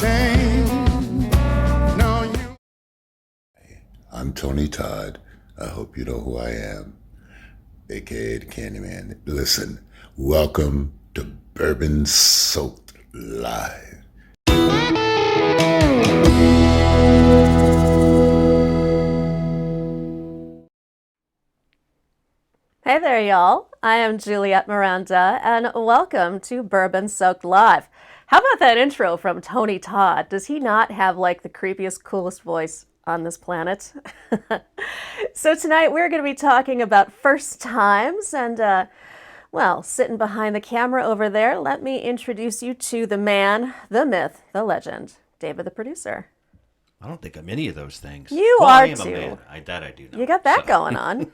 same. No, you. I'm Tony Todd. I hope you know who I am, aka the Candyman. Listen, welcome to Bourbon Soaked Live. Hey there, y'all. I am Juliette Miranda, and welcome to Bourbon Soaked Live. How about that intro from Tony Todd? Does he not have like the creepiest, coolest voice on this planet? So tonight we're going to be talking about first times, and well, sitting behind the camera over there, let me introduce you to the man, the myth, the legend, David the producer. I don't think I'm any of those things. You well, are I am too. a man. That I do know. You got that going on.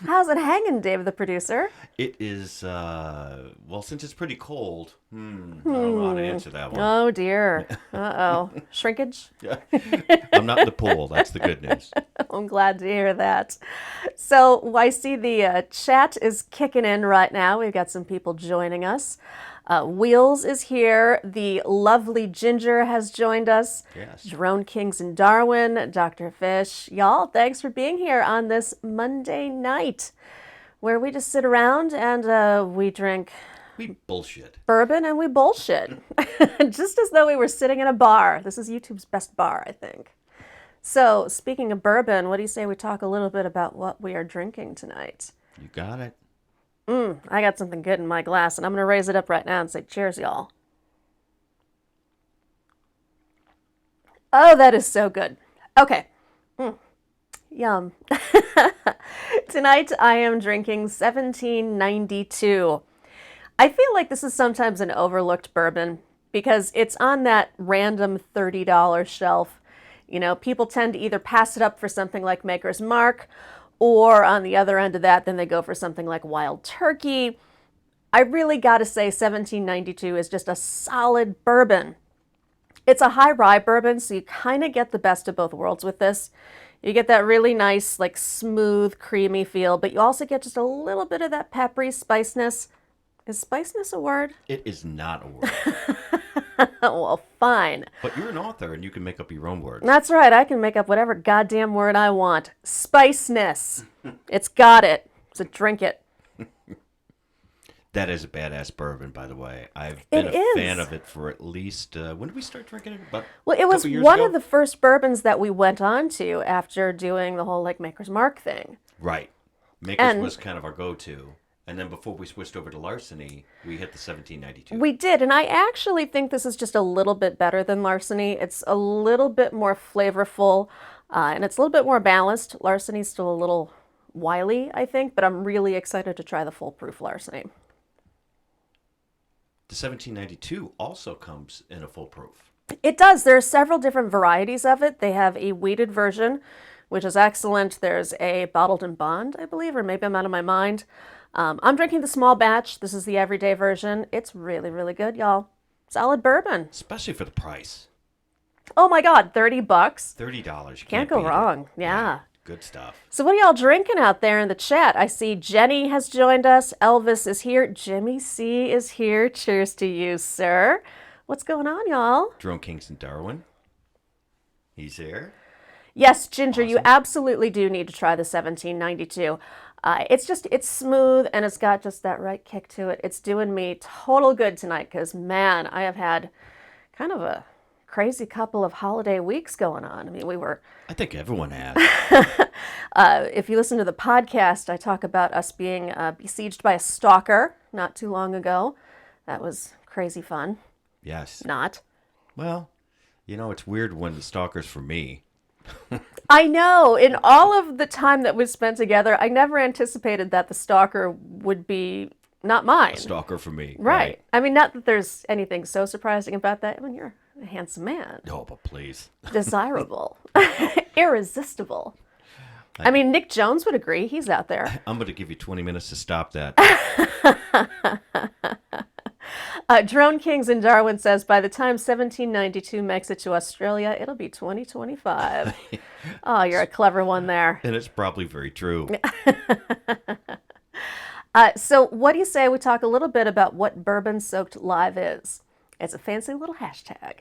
How's it hanging, Dave the producer? It is, well, since it's pretty cold, I don't know how to answer that one. Oh, dear. Uh-oh. Shrinkage? I'm not in the pool. That's the good news. I'm glad to hear that. So I see the chat is kicking in right now. We've got some people joining us. Wheels is here. The lovely Ginger has joined us. Yes. Drone Kings in Darwin, Dr. Fish. Y'all, thanks for being here on this Monday night where we just sit around and we drink We bullshit. bourbon and we bullshit. Just as though we were sitting in a bar. This is YouTube's best bar, I think. So, speaking of bourbon, what do you say we talk a little bit about what we are drinking tonight? You got it. I got something good in my glass, and I'm going to raise it up right now and say cheers, y'all. Oh, that is so good. Okay. Yum. Tonight, I am drinking 1792. I feel like this is sometimes an overlooked bourbon because it's on that random $30 shelf. You know, people tend to either pass it up for something like Maker's Mark, or on the other end of that, then they go for something like Wild Turkey. I really got to say 1792 is just a solid bourbon. It's a high rye bourbon, so you kind of get the best of both worlds with this. You get that really nice, like smooth, creamy feel, but you also get just a little bit of that peppery spiciness. Is spiciness a word? It is not a word. Well, fine. But you're an author and you can make up your own words. That's right. I can make up whatever goddamn word I want. Spiceness. It's got it. So drink it. That is a badass bourbon, by the way. I've been a fan of it for at least, when did we start drinking it? About Well, it was couple years one ago? of the first bourbons that we went on to after doing the whole like Maker's Mark thing. Right. Maker's was kind of our go-to. And then before we switched over to Larceny, we hit the 1792. We did, and I actually think this is just a little bit better than Larceny. It's a little bit more flavorful, and it's a little bit more balanced. Larceny's still a little wily, I think, but I'm really excited to try the foolproof Larceny. The 1792 also comes in a full proof. It does. There are several different varieties of it. They have a wheated version, which is excellent. There's a bottled and bond, I believe, or maybe I'm out of my mind. I'm drinking the small batch. This is the everyday version. It's really, really good, y'all. Solid bourbon. Especially for the price. Oh my God, $30. $30. You Can't go beat it. wrong. Yeah. Good stuff. So what are y'all drinking out there in the chat? I see Jenny has joined us. Elvis is here. Jimmy C is here. Cheers to you, sir. What's going on, y'all? Drone Kings in Darwin. He's here. Yes, Ginger, Awesome. you absolutely do need to try the 1792. It's smooth and it's got just that right kick to it. It's doing me total good tonight because, man, I have had kind of a crazy couple of holiday weeks going on. I mean, I think everyone has. if you listen to the podcast, I talk about us being besieged by a stalker not too long ago. That was crazy fun. Yes. Not. Well, you know, it's weird when the stalker's for me. I know. In all of the time that we spent together, I never anticipated that the stalker would be not mine. A stalker for me. Right. I mean, not that there's anything so surprising about that. I mean, you're a handsome man. Oh, but please. Desirable. Irresistible. I mean, Nick Jones would agree. He's out there. I'm going to give you 20 minutes to stop that. Drone Kings in Darwin says, by the time 1792 makes it to Australia, it'll be 2025. Oh, you're a clever one there. And it's probably very true. So what do you say we talk a little bit about what Bourbon Soaked Live is? It's a fancy little hashtag.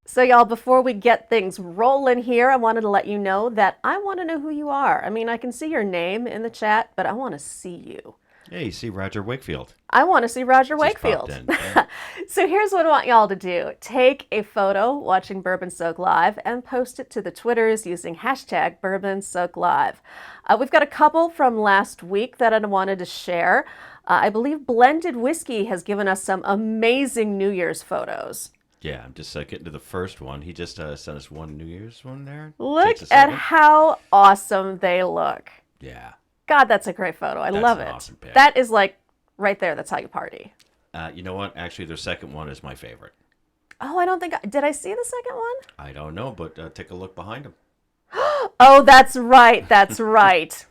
So y'all, before we get things rolling here, I wanted to let you know that I want to know who you are. I mean, I can see your name in the chat, but I want to see you. Yeah, you see Roger Wakefield. I want to see Roger Just Wakefield. popped in, yeah. So here's what I want y'all to do. Take a photo watching Bourbon Soak Live and post it to the Twitters using hashtag Bourbon Soak Live. We've got a couple from last week that I wanted to share. I believe Blended Whiskey has given us some amazing New Year's photos. Yeah, I'm just getting to the first one. He just sent us one New Year's one there. Look at how awesome they look. Yeah. God, that's a great photo. I love it. Awesome pic. That is like right there. That's how you party. You know what? Actually, their second one is my favorite. Oh, I don't think did I see the second one? I don't know, but take a look behind him. Oh, that's right. That's right.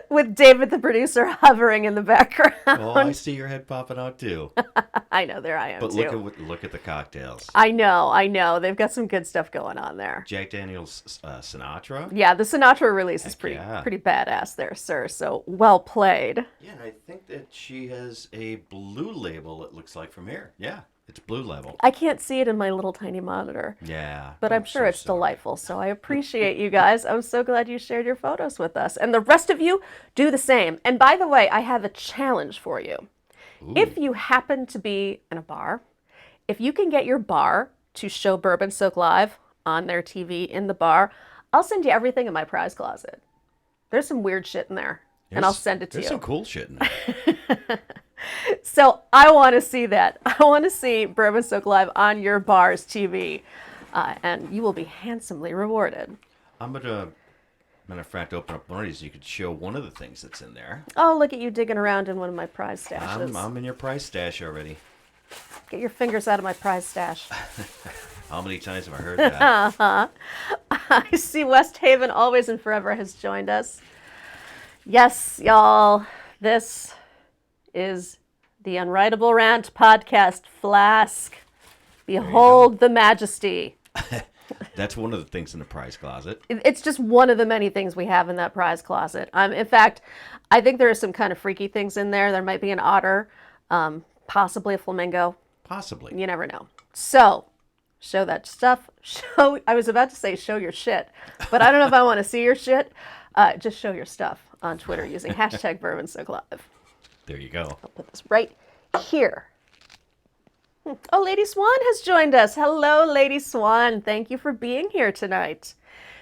With David, the producer, hovering in the background. Oh, I see your head popping out too. I know, there I am But too. look at the cocktails. I know. They've got some good stuff going on there. Jack Daniel's Sinatra. Yeah, the Sinatra release is Heck pretty yeah. pretty badass there, sir. So well played. Yeah, and I think that she has a blue label, it looks like from here. Yeah, it's blue label. I can't see it in my little tiny monitor. Yeah. But I'm sure it's delightful. So I appreciate you guys. I'm so glad you shared your photos with us. And the rest of you, do the same. And by the way, I have a challenge for you. Ooh. If you happen to be in a bar, if you can get your bar to show Bourbon Soak Live on their TV in the bar, I'll send you everything in my prize closet. There's some weird shit in there. And I'll send it to you. There's some cool shit in there. So I want to see that. I want to see Bourbon Soak Live on your bar's TV. And you will be handsomely rewarded. I'm going to, matter of fact, open up one of these. You could show one of the things that's in there. Oh, look at you digging around in one of my prize stashes. I'm in your prize stash already. Get your fingers out of my prize stash. How many times have I heard that? I see West Haven Always and Forever has joined us. Yes, y'all, this is the Unwritable Rant podcast flask. Behold the majesty. That's one of the things in the prize closet. It's just one of the many things we have in that prize closet. In fact, I think there are some kind of freaky things in there. There might be an otter, possibly a flamingo. Possibly. You never know. So, show that stuff. I was about to say show your shit, but I don't know if I want to see your shit. Just show your stuff on Twitter using hashtag Bourbon Soak Live. There you go. I'll put this right here. Oh, Lady Swan has joined us. Hello, Lady Swan. Thank you for being here tonight.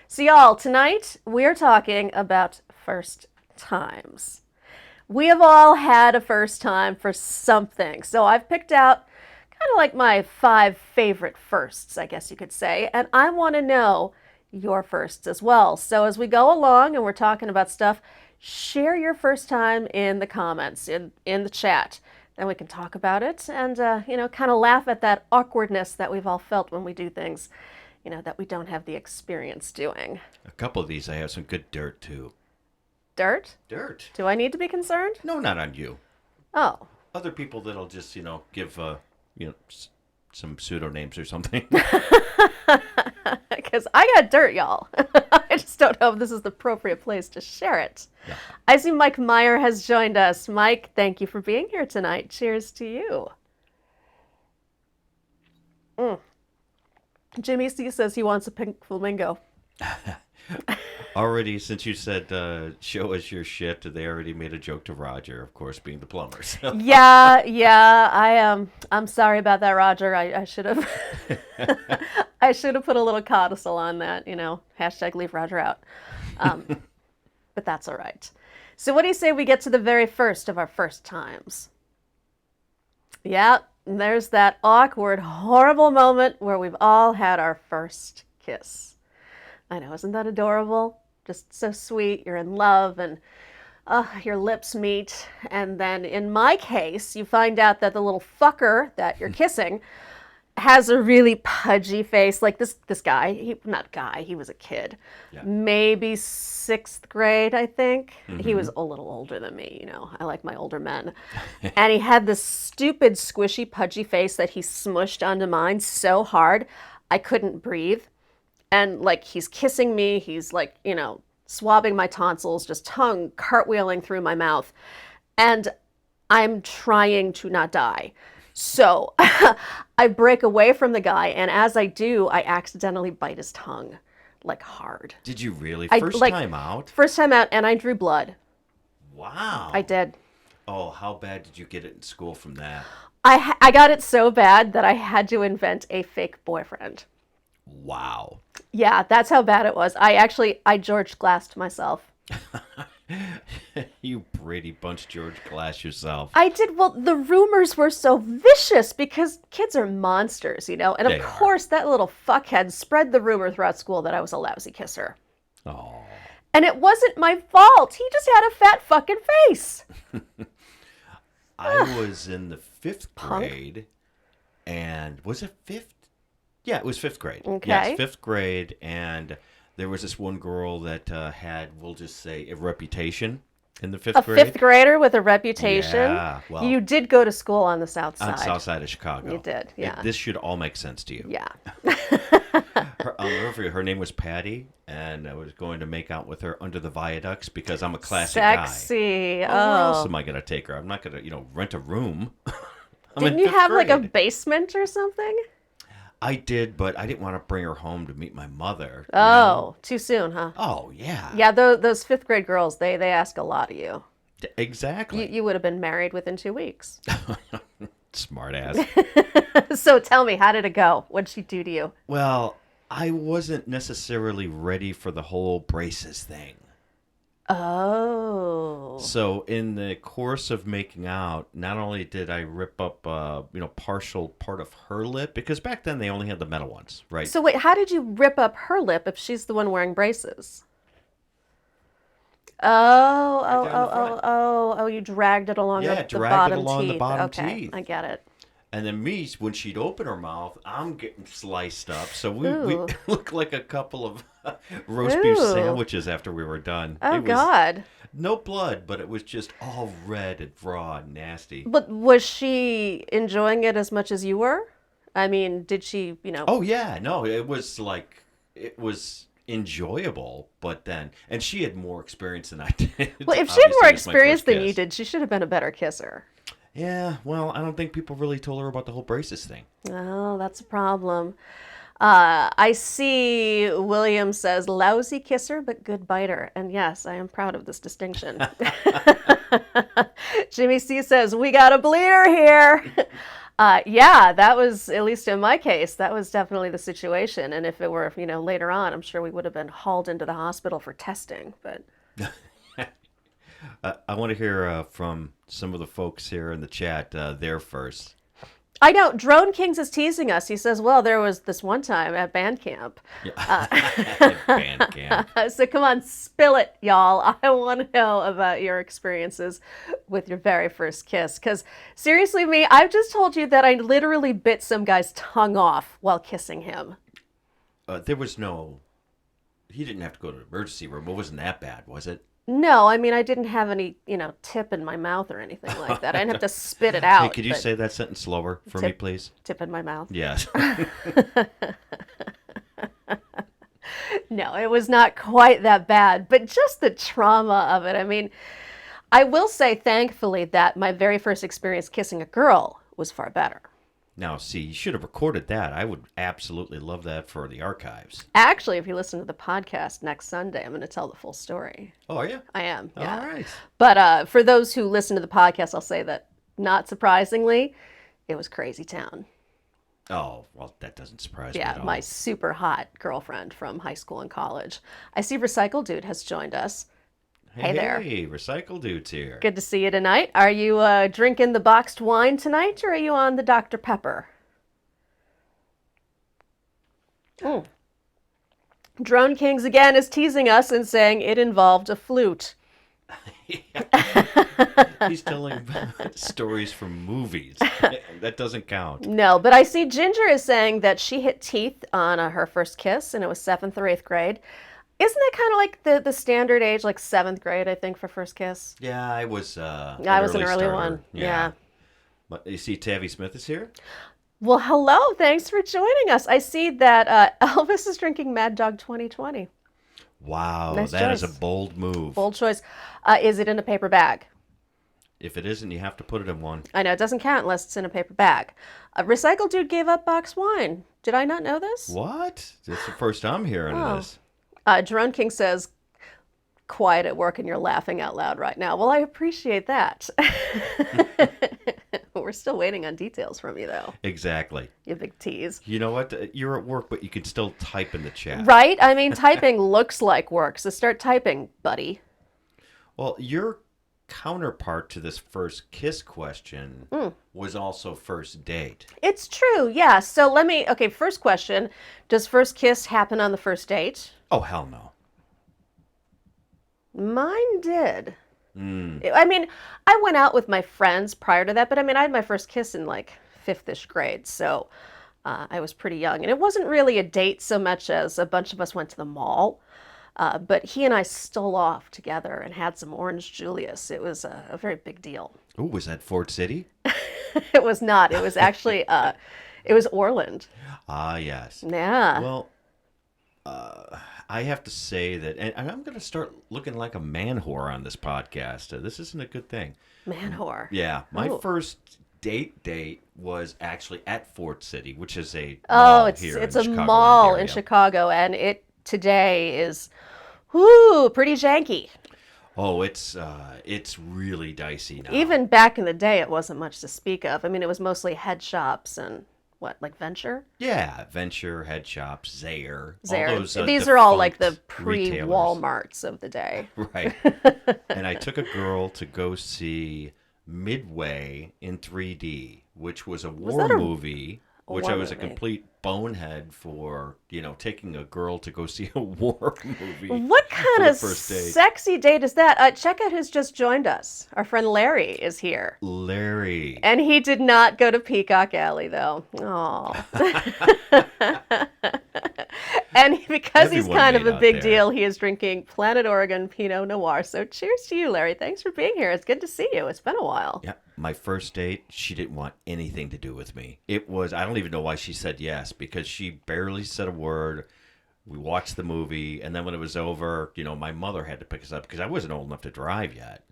So, y'all, tonight we're talking about first times. We have all had a first time for something. So I've picked out kind of like my 5 favorite firsts, I guess you could say. And I want to know your firsts as well. So as we go along and we're talking about stuff, share your first time in the comments, in the chat. Then we can talk about it and, kind of laugh at that awkwardness that we've all felt when we do things, that we don't have the experience doing. A couple of these, I have some good dirt, too. Dirt? Dirt? Do I need to be concerned? No, not on you. Oh. Other people that'll just, give, some pseudonames or something. Because I got dirt, y'all. I just don't know if this is the appropriate place to share it. Yeah. I see Mike Meyer has joined us. Mike, thank you for being here tonight. Cheers to you. Jimmy C says he wants a pink flamingo. Already, since you said show us your shit, they already made a joke to Roger, of course, being the plumber. So. Yeah. I'm sorry about that, Roger. I should have I should have put a little codicil on that, hashtag leave Roger out. But that's all right. So what do you say we get to the very first of our first times? Yeah, there's that awkward, horrible moment where we've all had our first kiss. I know, isn't that adorable? Just so sweet. You're in love and your lips meet. And then in my case, you find out that the little fucker that you're kissing has a really pudgy face. Like this guy, he was a kid. Yeah. Maybe 6th grade, I think. He was Mm-hmm. a little older than me, you know. I like my older men. And he had this stupid, squishy, pudgy face that he smushed onto mine so hard I couldn't breathe. And like he's kissing me, he's like, you know, swabbing my tonsils, just tongue cartwheeling through my mouth. And I'm trying to not die. So I break away from the guy, and as I do, I accidentally bite his tongue, like hard. Did you really? I, First like, time out? First time out, and I drew blood. Wow. I did. Oh, how bad did you get it in school from that? I got it so bad that I had to invent a fake boyfriend. Wow. Yeah, that's how bad it was. I George Glassed myself. You Brady Bunch George Glass yourself. I did. Well, the rumors were so vicious because kids are monsters, you know? And of course, that little fuckhead spread the rumor throughout school that I was a lousy kisser. Oh. And it wasn't my fault. He just had a fat fucking face. I was in the 5th Punk. grade, and was it 5th? Yeah, it was 5th grade. Okay. Yes, 5th grade, and there was this one girl that had, we'll just say, a reputation in the 5th grade. A 5th grader with a reputation? Yeah, well, you did go to school on the south side. on the south side of Chicago. You did, yeah. This should all make sense to you. Yeah. I'll never forget, her name was Patty, and I was going to make out with her under the viaducts because I'm a classic guy. Sexy. Where else am I going to take her? I'm not going to, rent a room. Didn't you have like a basement or something? I did, but I didn't want to bring her home to meet my mother. Oh, too soon, huh? Oh, yeah. Yeah, those 5th grade girls, they ask a lot of you. Exactly. You would have been married within 2 weeks. Smart ass. So tell me, how did it go? What did she do to you? Well, I wasn't necessarily ready for the whole braces thing. Oh. So in the course of making out, not only did I rip up, partial part of her lip, because back then they only had the metal ones, right? So wait, how did you rip up her lip if she's the one wearing braces? Oh, you dragged it along the bottom teeth. Okay, teeth. I get it. And then me, when she'd open her mouth, I'm getting sliced up. So we looked like a couple of roast beef sandwiches after we were done. Oh, God. No blood, but it was just all red and raw and nasty. But was she enjoying it as much as you were? I mean, did she, Oh, yeah. No, it was enjoyable, but then, and she had more experience than I did. Well, if she had more experience than you did, she should have been a better kisser. Yeah, well, I don't think people really told her about the whole braces thing. Oh, that's a problem. I see William says, lousy kisser, but good biter. And yes, I am proud of this distinction. Jimmy C says, we got a bleeder here. Yeah, that was, at least in my case, that was definitely the situation. And if it were, later on, I'm sure we would have been hauled into the hospital for testing, but... I want to hear from some of the folks here in the chat there first. I know. Drone Kings is teasing us. He says, well, there was this one time at band camp. Yeah. Band camp. So come on, spill it, y'all. I want to know about your experiences with your very first kiss. Because seriously, I've just told you that I literally bit some guy's tongue off while kissing him. There was no... He didn't have to go to the emergency room. It wasn't that bad, was it? No, I mean, I didn't have any, tip in my mouth or anything like that. I didn't have to spit it out. Hey, could you say that sentence slower for me, please? Tip in my mouth? Yes. No, it was not quite that bad, but just the trauma of it. I mean, I will say, thankfully, that my very first experience kissing a girl was far better. Now, see, you should have recorded that. I would absolutely love that for the archives. Actually, if you listen to the podcast next Sunday, I'm going to tell the full story. Oh, are you? I am, yeah. All right. But for those who listen to the podcast, I'll say that, not surprisingly, it was crazy town. Oh, well, that doesn't surprise me at all. Yeah, my super hot girlfriend from high school and college. I see Recycle Dude has joined us. Hey there. Hey, Recycle Dude's here. Good to see you tonight. Are you drinking the boxed wine tonight, or are you on the Dr. Pepper? Drone Kings again is teasing us and saying it involved a flute. He's telling stories from movies. That doesn't count. No, but I see Ginger is saying that she hit teeth on her first kiss, and it was 7th or 8th grade. Isn't that kind of like the standard age, like 7th grade, I think, for first kiss? Yeah, I was. I was an early starter. one. Yeah. But you see, Tavi Smith is here. Well, hello. Thanks for joining us. I see that Elvis is drinking Mad Dog 2020. Wow, Nice that is a choice. bold move. Bold choice. Is it in a paper bag? If it isn't, you have to put it in one. I know, it doesn't count unless it's in a paper bag. Recycle Dude gave up box wine. Did I not know this? What? That's the first I'm hearing of this. Jerome King says, quiet at work and you're laughing out loud right now. Well, I appreciate that. We're still waiting on details from you, though. Exactly. You big tease. You know what? You're at work, but you can still type in the chat. Right? I mean, typing looks like work, so start typing, buddy. Well, your counterpart to this first kiss question was also first date. It's true, yeah. So okay, first question. Does first kiss happen on the first date? Oh, hell no. Mine did. I mean, I went out with my friends prior to that, but I mean, I had my first kiss in like 5th-ish grade, so I was pretty young. And it wasn't really a date so much as a bunch of us went to the mall. But he and I stole off together and had some Orange Julius. It was a very big deal. Oh, was that Fort City? It was not. It was actually, it was Orland. Ah, yes. Yeah. Well, I have to say that, and I'm going to start looking like a man whore on this podcast. This isn't a good thing. Man whore. Yeah, my Oh. first date was actually at Fort City, which is a Oh, mall it's here it's in a the Chicagoland mall in area. Chicago, and it today is, whoo, pretty janky. Oh, it's really dicey now. Even back in the day, it wasn't much to speak of. I mean, it was mostly head shops and what, like Venture? Yeah, Venture, Head Shops, Zaire. Zare. All those, These are all like the defunct retailers. pre-Walmarts of the day. Right. And I took a girl to go see Midway in 3D, which was a war that a movie, which war I was a movie? complete bonehead for, taking a girl to go see a war movie. What kind for the of first date. sexy date is that? Check out who's just joined us. Our friend Larry is here. Larry. And he did not go to Peacock Alley, though. Aw. And because he's Everyone kind of made a out big there. deal, he is drinking Planet Oregon Pinot Noir. So cheers to you, Larry. Thanks for being here. It's good to see you. It's been a while. Yeah, my first date, she didn't want anything to do with me. It was, I don't even know why she said yes, because she barely said a word. We watched the movie, and then when it was over, my mother had to pick us up because I wasn't old enough to drive yet.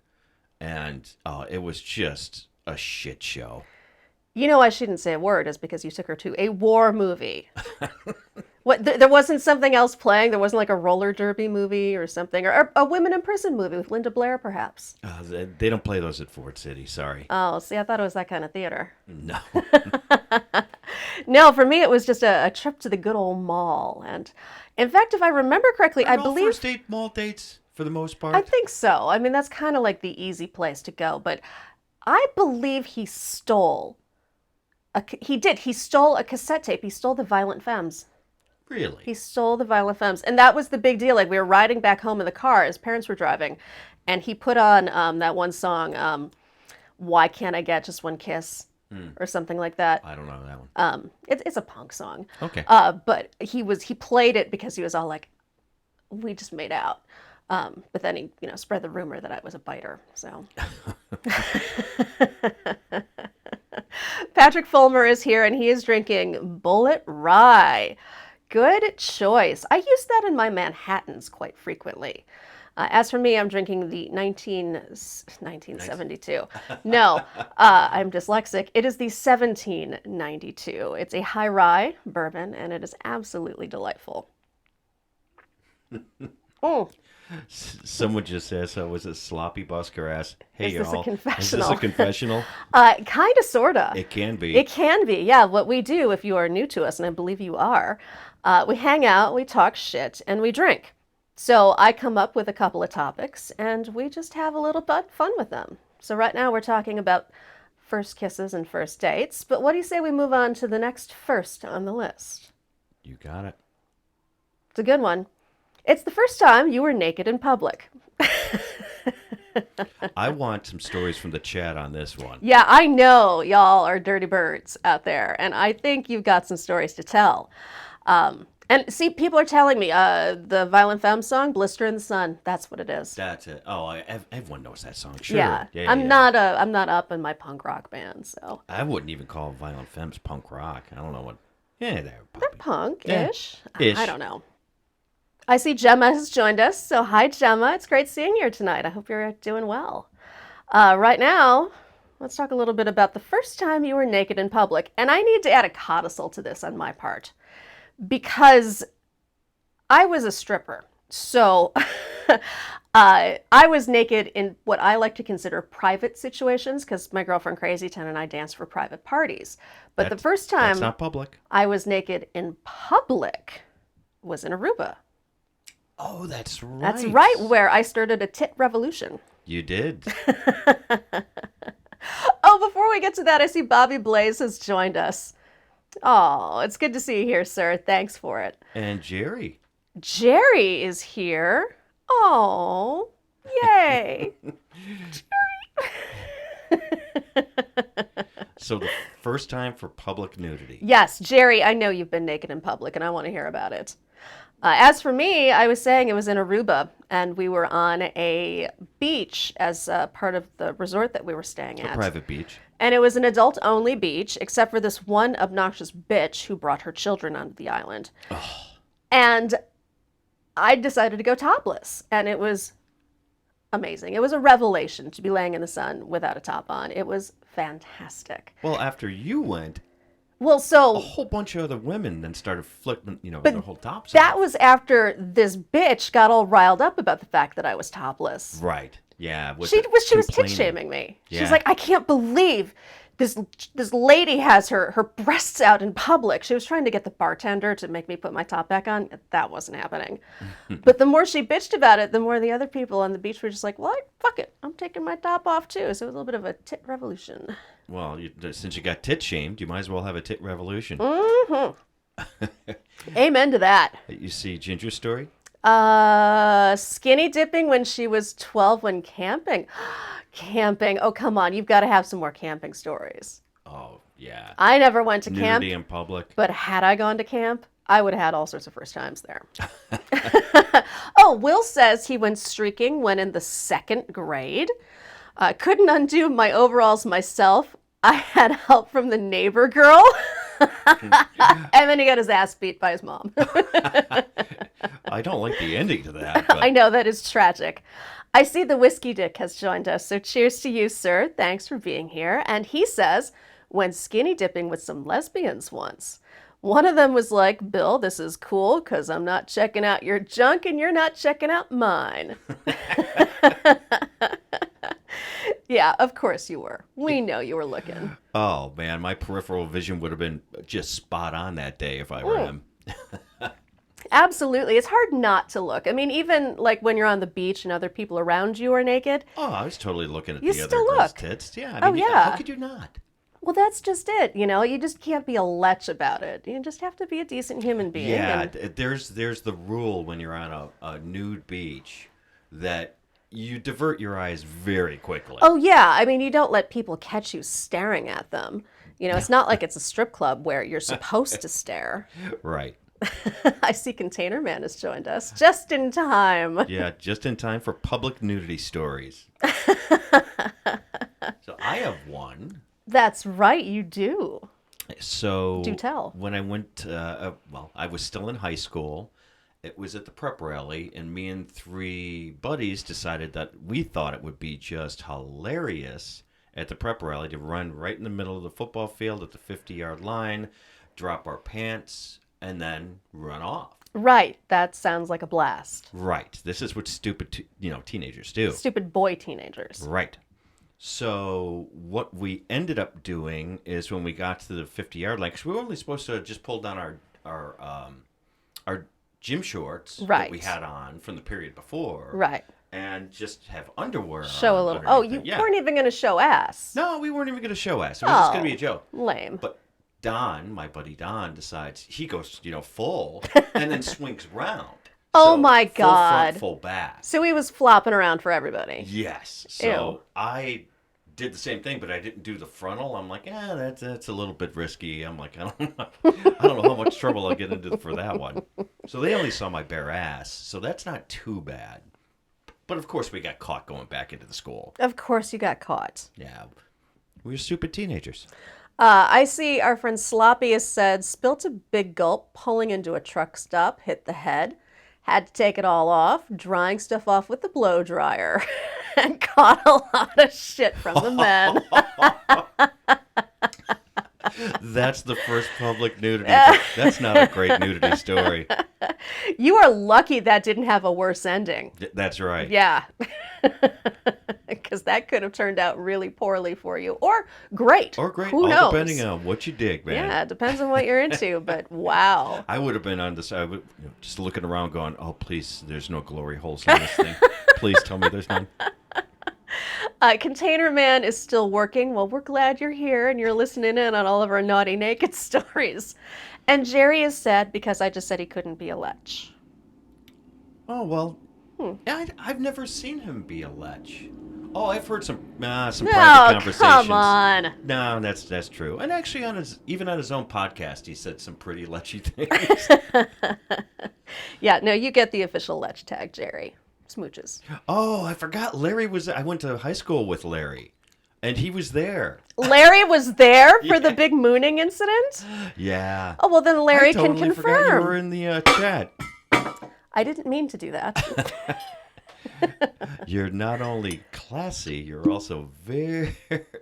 And it was just a shit show. You know why she didn't say a word is because you took her to a war movie. What? There wasn't something else playing? There wasn't like a roller derby movie or something? Or a women in prison movie with Linda Blair, perhaps? They don't play those at Fort City, sorry. Oh, see, I thought it was that kind of theater. No. No, for me, it was just a trip to the good old mall. And in fact, if I remember correctly, I Are all believe... first date mall dates for the most part? I think so. I mean, that's kind of like the easy place to go. But I believe he stole... He did. He stole a cassette tape. He stole the Violent Femmes. Really? He stole the Violent Femmes. And that was the big deal. Like, we were riding back home in the car. His parents were driving. And he put on that one song, Why Can't I Get Just One Kiss? Or something like that. I don't know that one. It's a punk song. Okay. But he played it because he was all like, we just made out. But then he, spread the rumor that I was a biter. So... Patrick Fulmer is here, and he is drinking Bulleit Rye. Good choice. I use that in my Manhattans quite frequently. As for me, I'm drinking the 1972. No, I'm dyslexic. It is the 1792. It's a high rye bourbon, and it is absolutely delightful. Someone just says, was it Sloppy Busker asked, hey, Is this a y'all, confessional? Is this a confessional? Kind of, sort of. It can be. It can be, yeah. What we do, if you are new to us, and I believe you are, we hang out, we talk shit, and we drink. So I come up with a couple of topics, and we just have a little fun with them. So right now we're talking about first kisses and first dates, but what do you say we move on to the next first on the list? You got it. It's a good one. It's the first time you were naked in public. I want some stories from the chat on this one. Yeah, I know y'all are dirty birds out there, and I think you've got some stories to tell. And see, people are telling me the Violent Femmes song, "Blister in the Sun." That's what it is. That's it. Oh, everyone knows that song. Sure. Yeah, Yeah, I'm yeah. not up in my punk rock band, so I wouldn't even call Violent Femmes punk rock. I don't know what. Yeah, they're they're poppy. punk-ish. Ish. I don't know. I see Gemma has joined us, so hi Gemma. It's great seeing you tonight. I hope you're doing well. Right now, let's talk a little bit about the first time you were naked in public, and I need to add a codicil to this on my part. Because I was a stripper. So I was naked in what I like to consider private situations because my girlfriend Crazy 10 and I danced for private parties. But the first time That's not public. I was naked in public was in Aruba. Oh, that's right. That's right, where I started a tit revolution. You did. Oh, before we get to that, I see Bobby Blaze has joined us. Oh, it's good to see you here, sir. Thanks for it. And Jerry. Jerry is here. Oh, yay. So the first time for public nudity. Yes, Jerry, I know you've been naked in public, and I want to hear about it. As for me, I was saying it was in Aruba, and we were on a beach as part of the resort that we were staying A at. private beach. And it was an adult-only beach, except for this one obnoxious bitch who brought her children onto the island. Oh. And I decided to go topless, and it was amazing. It was a revelation to be laying in the sun without a top on. It was fantastic. Well, after you went, Well, a so whole bunch of other women then started flipping, their whole tops that off. was after this bitch got all riled up about the fact that I was topless. Right. Yeah. She was tit complaining. shaming me. Yeah. She's like, I can't believe this lady has her breasts out in public. She was trying to get the bartender to make me put my top back on. That wasn't happening. But the more she bitched about it, the more the other people on the beach were just like, well, fuck it. I'm taking my top off too. So it was a little bit of a tit revolution. Well, since you got tit shamed, you might as well have a tit revolution. Mm-hmm. Amen to that. You see Ginger's story? Skinny dipping when she was 12 when camping. Camping. Oh, come on. You've got to have some more camping stories. Oh, yeah. I never went to camp. Nudity in public. But had I gone to camp, I would have had all sorts of first times there. Oh, Will says he went streaking when in the 2nd grade. Couldn't undo my overalls myself. I had help from the neighbor girl. And then he got his ass beat by his mom. I don't like the ending to that. But... I know, that is tragic. I see the Whiskey Dick has joined us, so cheers to you, sir. Thanks for being here. And he says, went skinny dipping with some lesbians once. One of them was like, Bill, this is cool because I'm not checking out your junk and you're not checking out mine. Yeah, of course you were. We know you were looking. Oh, man, my peripheral vision would have been just spot on that day if I were him. Absolutely. It's hard not to look. I mean, even like when you're on the beach and other people around you are naked. Oh, I was totally looking at You the other still girl's look. tits. Yeah, Oh, yeah. How could you not? Well, that's just it. You just can't be a lech about it. You just have to be a decent human being. Yeah, and... there's the rule when you're on a nude beach that you divert your eyes very quickly. Oh, yeah. I mean, you don't let people catch you staring at them. It's not like it's a strip club where you're supposed to stare. Right. I see Container Man has joined us just in time. Yeah, just in time for public nudity stories. So I have one. That's right, you do. So Do tell. When I went, I was still in high school. It was at the prep rally, and me and 3 buddies decided that we thought it would be just hilarious at the prep rally to run right in the middle of the football field at the 50-yard line, drop our pants, and then run off. Right. That sounds like a blast. Right. This is what stupid, teenagers do. Stupid boy teenagers. Right. So what we ended up doing is when we got to the 50-yard line, because we were only supposed to just pull down our gym shorts that we had on from the period before. Right. And just have underwear show on a little. Oh, underneath you it. weren't even going to show ass. No, we weren't even going to show ass. It was just going to be a joke. Lame. But Don, my buddy Don, decides he goes, full and then swings around. Oh So, my full front, God. full back. So he was flopping around for everybody. Yes. Ew. So I did the same thing, but I didn't do the frontal. I'm like, that's a little bit risky. I'm like, I don't know how much trouble I'll get into for that one. So they only saw my bare ass, so that's not too bad. But of course, we got caught going back into the school. Of course you got caught. Yeah, we were stupid teenagers. I see our friend Sloppy has said, spilt a big gulp, pulling into a truck stop, hit the head, had to take it all off, drying stuff off with the blow dryer, and caught a lot of shit from the men. That's the first public nudity. That's not a great nudity story. You are lucky that didn't have a worse ending. That's right. Yeah. Because that could have turned out really poorly for you. Or great. Or great. Who All knows? depending on what you dig, man. Yeah, it depends on what you're into. But wow. I would have been on the side, just looking around going, oh, please, there's no glory holes in this thing. Please tell me there's none. Container Man is still working. Well, we're glad you're here and you're listening in on all of our naughty naked stories. And Jerry is sad because I just said he couldn't be a lech. Oh, well, I've never seen him be a lech. Oh, I've heard some private conversations. Come on. No, that's true. And actually, even on his own podcast, he said some pretty lechy things. Yeah, no, you get the official lech tag, Jerry. Smooches. Oh, I forgot. I went to high school with Larry, and he was there. Larry was there for the big mooning incident? Yeah. Oh, well, then Larry I totally can forgot you confirm. were in the chat. I didn't mean to do that. You're not only classy, you're also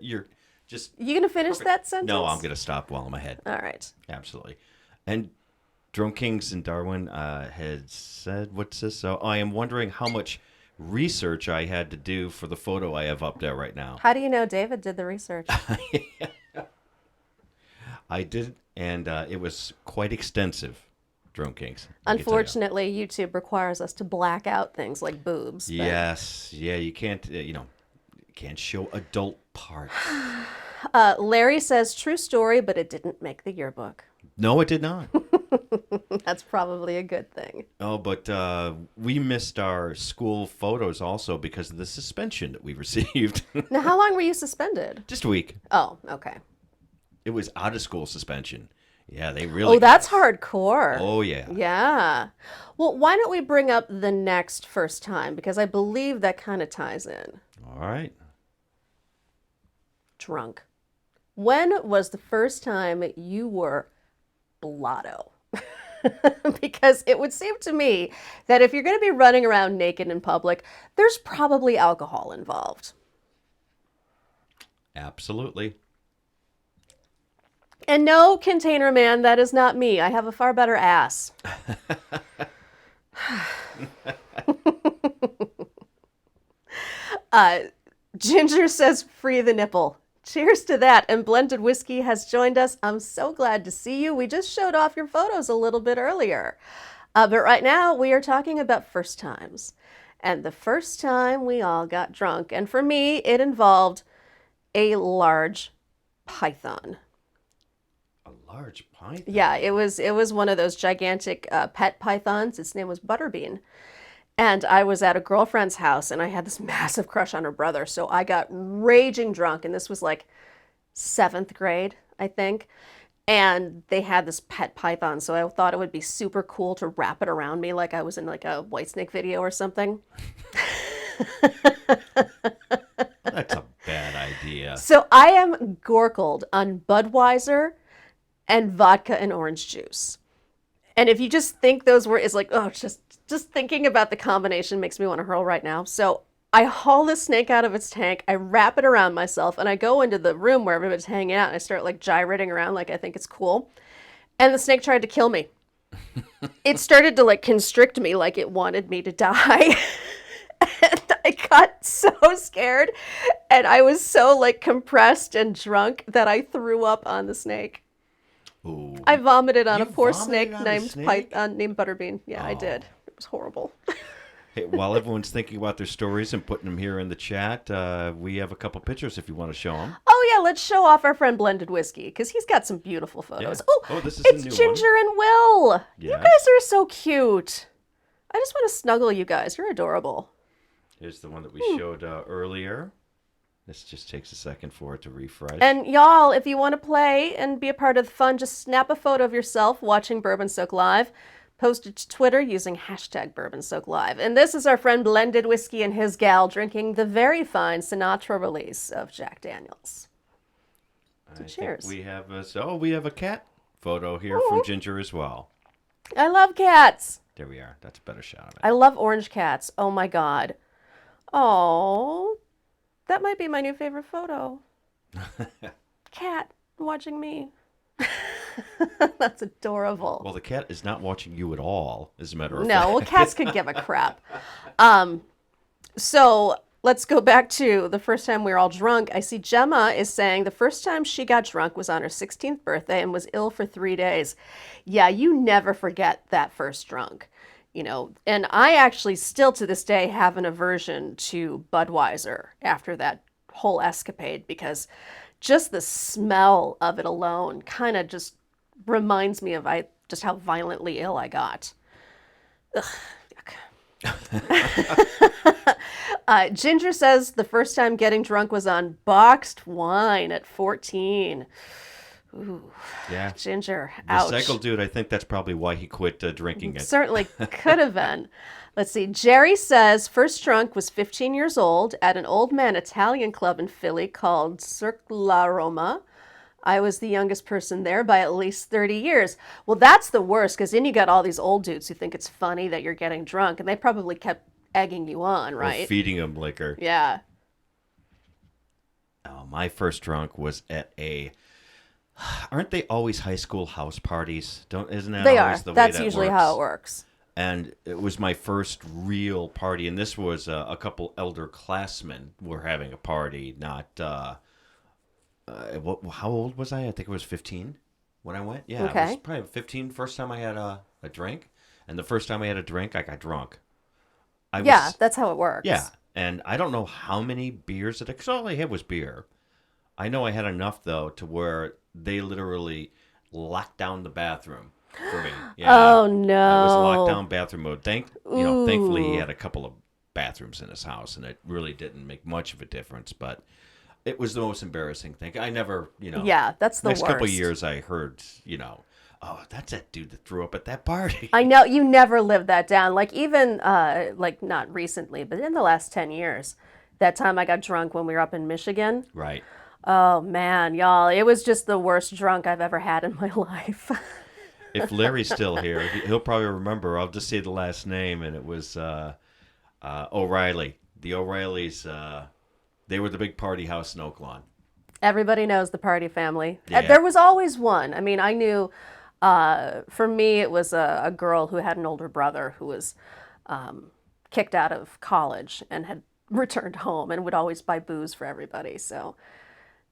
you're just... You going to finish that sentence? No, I'm going to stop while I'm ahead. All right. Absolutely. And Drone Kings in Darwin had said, what's this? So I am wondering how much research I had to do for the photo I have up there right now. How do you know David did the research? I did, and it was quite extensive, Drone Kings. I can tell you. Unfortunately, YouTube requires us to black out things like boobs. But... Yes. Yeah, you can't, can't show adult parts. Larry says, true story, but it didn't make the yearbook. No, it did not. That's probably a good thing. Oh, but we missed our school photos also because of the suspension that we received. Now, how long were you suspended? Just a week. Oh, okay. It was out of school suspension. Yeah, they really... Oh, that's hardcore. Oh, yeah. Yeah. Well, why don't we bring up the next first time? Because I believe that kind of ties in. All right. Drunk. When was the first time you were blotto? Because it would seem to me that if you're going to be running around naked in public, there's probably alcohol involved. Absolutely. And no, Container Man, that is not me. I have a far better ass. Ginger says, free the nipple. Cheers to that. And Blended Whiskey has joined us. I'm so glad to see you. We just showed off your photos a little bit earlier. But right now we are talking about first times. And the first time we all got drunk. And for me, it involved a large python. A large python? Yeah, it was one of those gigantic pet pythons. Its name was Butterbean. And I was at a girlfriend's house, and I had this massive crush on her brother. So I got raging drunk, and this was like 7th grade, I think. And they had this pet python, so I thought it would be super cool to wrap it around me like I was in like a Whitesnake video or something. That's a bad idea. So I am gorkled on Budweiser and vodka and orange juice. And if you just think those were, it's like, oh, just thinking about the combination makes me want to hurl right now. So I haul this snake out of its tank, I wrap it around myself, and I go into the room where everybody's hanging out, and I start like gyrating around like I think it's cool. And the snake tried to kill me. It started to like constrict me like it wanted me to die. And I got so scared, and I was so like compressed and drunk that I threw up on the snake. Ooh. I vomited on You a poor vomited snake on a named snake? named Butterbean. Yeah, I did. It was horrible. Hey, while everyone's thinking about their stories and putting them here in the chat, we have a couple pictures if you want to show them. Oh yeah, let's show off our friend Blended Whiskey because he's got some beautiful photos. Yeah. Oh, This is a it's new Ginger one. and Will. You Yes. guys are so cute. I just want to snuggle you guys. You're adorable. Here's the one that we showed earlier. This just takes a second for it to refresh. And y'all, if you want to play and be a part of the fun, just snap a photo of yourself watching Bourbon Soak Live. Post it to Twitter using hashtag Bourbon Soak Live. And this is our friend Blended Whiskey and his gal drinking the very fine Sinatra release of Jack Daniels. So cheers. We have a cat photo here from Ginger as well. I love cats. There we are. That's a better shot of it. I love orange cats. Oh my God. Oh, that might be my new favorite photo. Cat watching me. That's adorable. Well, the cat is not watching you at all, as a matter of fact. No, well, cats could give a crap. So let's go back to the first time we were all drunk. I see Gemma is saying the first time she got drunk was on her 16th birthday and was ill for 3 days. Yeah, you never forget that first drunk. You know, and I actually still to this day have an aversion to Budweiser after that whole escapade because just the smell of it alone kind of just reminds me of just how violently ill I got. Ugh, yuck. Ginger says the first time getting drunk was on boxed wine at 14. Ooh, yeah. Ginger, the ouch. cycle dude, I think that's probably why he quit drinking it. Certainly could have been. Let's see. Jerry says first drunk was 15 years old at an old man Italian club in Philly called Cirque La Roma. I was the youngest person there by at least 30 years. Well, that's the worst because then you got all these old dudes who think it's funny that you're getting drunk and they probably kept egging you on, right? Or feeding him liquor. Yeah. Oh, my first drunk was at aren't they always high school house parties? Isn't that They always are. the way That's that usually works? how it works. And it was my first real party, and this was a couple elder classmen were having a party. Not how old was I? I think it was 15 when I went. Yeah, Okay. I was probably 15. First time I had a drink, and the first time I had a drink, I got drunk. That's how it works. Yeah, and I don't know how many beers because all I had was beer. I know I had enough though to where they literally locked down the bathroom for me. Yeah, Oh no. I was locked down bathroom mode. Thankfully he had a couple of bathrooms in his house, and it really didn't make much of a difference. But it was the most embarrassing thing. I never, Yeah, that's the next couple of worst. years I heard, oh, that's that dude that threw up at that party. I know you never lived that down. Like even like not recently, but in the last 10 years. That time I got drunk when we were up in Michigan. Right. Oh man, y'all, it was just the worst drunk I've ever had in my life. If Larry's still here, he'll probably remember. I'll just say the last name, and it was O'Reilly. The O'Reillys, they were the big party house in Oak Lawn. Everybody knows the party family. Yeah. There was always one. I mean, I knew, for me, it was a girl who had an older brother who was kicked out of college and had returned home and would always buy booze for everybody. So,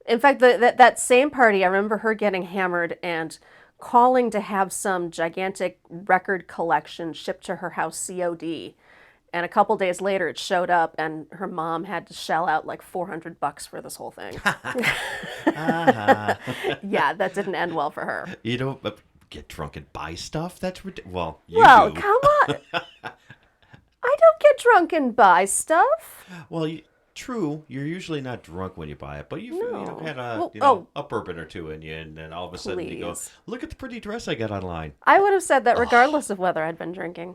in fact, that same party, I remember her getting hammered and calling to have some gigantic record collection shipped to her house COD. And a couple days later, it showed up, and her mom had to shell out like $400 for this whole thing. Yeah, that didn't end well for her. You don't get drunk and buy stuff? That's ridiculous. Well, you Well, do. come on. I don't get drunk and buy stuff. Well, true. You're usually not drunk when you buy it, but you've No. had Well, a bourbon or two in you, and then all of a sudden you go, Please. look at the pretty dress I got online. I would have said that regardless of whether I'd been drinking.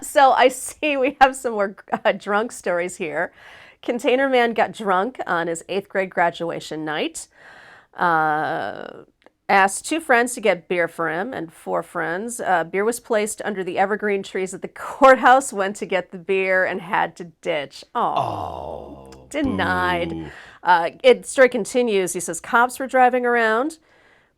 So I see we have some more drunk stories here. Container Man got drunk on his 8th grade graduation night. Asked 2 friends to get beer for him and 4 friends. Beer was placed under the evergreen trees at the courthouse, went to get the beer and had to ditch. Oh, Denied. boo. Story continues. He says cops were driving around,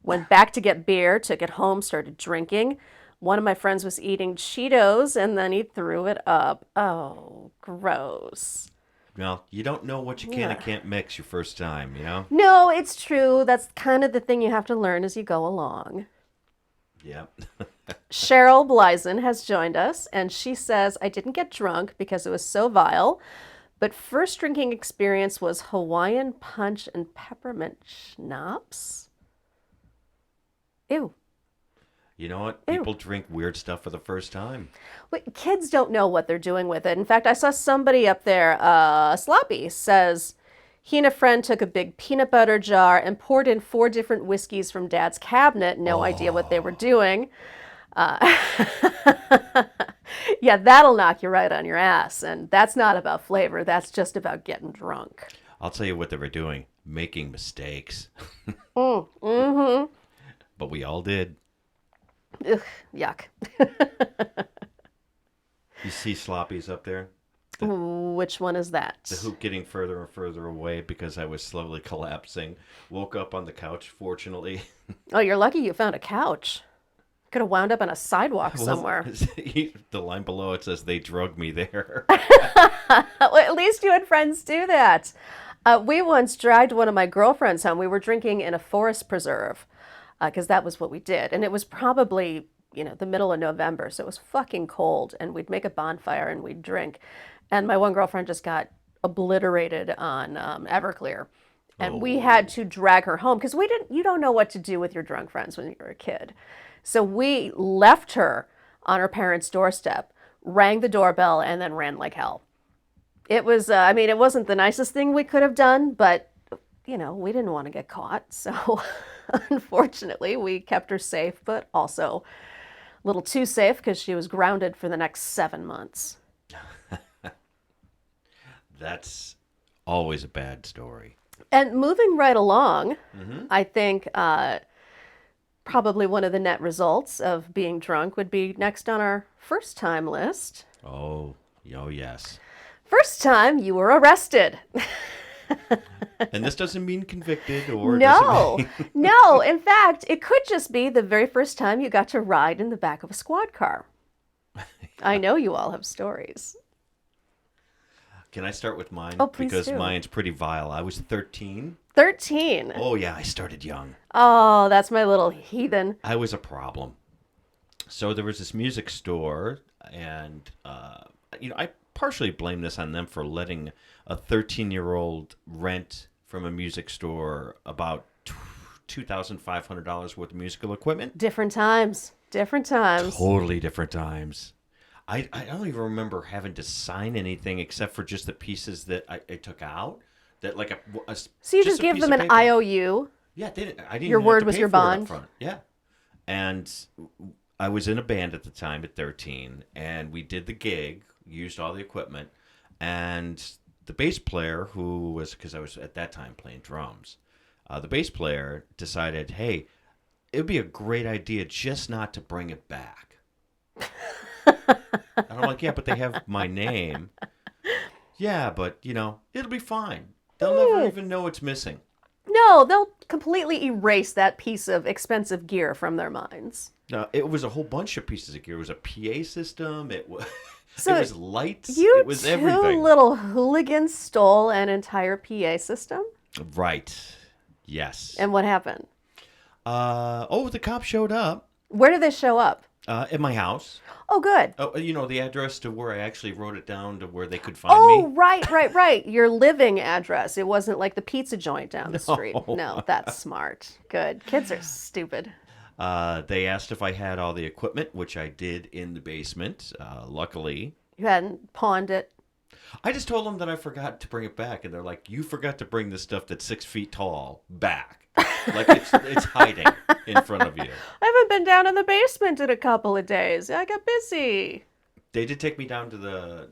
went back to get beer, took it home, started drinking. One of my friends was eating Cheetos and then he threw it up. Oh, gross. Well, you don't know what you can and can't mix your first time, No, it's true. That's kind of the thing you have to learn as you go along. Yep. Cheryl Blyzen has joined us, and she says, I didn't get drunk because it was so vile, but first drinking experience was Hawaiian punch and peppermint schnapps. Ew. You know what? Ew. People drink weird stuff for the first time. Wait, kids don't know what they're doing with it. In fact, I saw somebody up there, Sloppy, says he and a friend took a big peanut butter jar and poured in 4 different whiskeys from Dad's cabinet. No idea what they were doing. Uh, yeah, that'll knock you right on your ass. And that's not about flavor. That's just about getting drunk. I'll tell you what they were doing. Making mistakes. Mm-hmm. But we all did. Ugh, yuck. You see Sloppies up there? Which one is that? The hoop getting further and further away because I was slowly collapsing. Woke up on the couch, fortunately. Oh, you're lucky you found a couch. Could have wound up on a sidewalk Well, somewhere. The line below it says they drugged me there. Well, at least you had friends do that. We once dragged one of my girlfriends home. We were drinking in a forest preserve because that was what we did. And it was probably, the middle of November. So it was fucking cold. And we'd make a bonfire and we'd drink. And my one girlfriend just got obliterated on Everclear. And we had to drag her home because you don't know what to do with your drunk friends when you're a kid. So we left her on her parents' doorstep, rang the doorbell, and then ran like hell. It was, it wasn't the nicest thing we could have done, but, we didn't want to get caught. So unfortunately, we kept her safe, but also a little too safe because she was grounded for the next 7 months. That's always a bad story. And moving right along, I think probably one of the net results of being drunk would be next on our first time list. Oh, yes. First time you were arrested. And this doesn't mean convicted or No, doesn't mean... no. In fact, it could just be the very first time you got to ride in the back of a squad car. I know you all have stories. Can I start with mine? Oh, please because do. mine's pretty vile. I was 13. 13. Oh, yeah, I started young. Oh, that's my little heathen. I was a problem. So there was this music store, and, I partially blame this on them for letting a 13-year-old rent from a music store about $2,500 worth of musical equipment. Different times. Different times. Totally different times. I don't even remember having to sign anything except for just the pieces that I took out. That like a So you just a gave piece them of an paper. IOU? Yeah, I didn't Your even word have to was pay your for it up bond? front. Yeah. And I was in a band at the time at 13, and we did the gig, used all the equipment, and the bass player, who was, because I was at that time playing drums, the bass player decided, hey, it would be a great idea just not to bring it back. And I'm like, yeah, but they have my name. Yeah, but, it'll be fine. They'll never even know it's missing. No, they'll completely erase that piece of expensive gear from their minds. No, it was a whole bunch of pieces of gear. It was a PA system. It was, So it was lights. You It was two everything. little hooligans stole an entire PA system? Right. Yes. And what happened? The cop showed up Where did they show up? at my house. Oh, good. Oh, the address to where I actually wrote it down to where they could find Oh, me. right. Your living address. It wasn't like the pizza joint down the street. No, that's smart. Good. Kids are stupid. They asked if I had all the equipment, which I did in the basement. Luckily, You hadn't pawned it. I just told them that I forgot to bring it back, and they're like, "You forgot to bring the stuff that's 6 feet tall back, like it's hiding in front of you." I haven't been down in the basement in a couple of days. I got busy. They did take me down to the.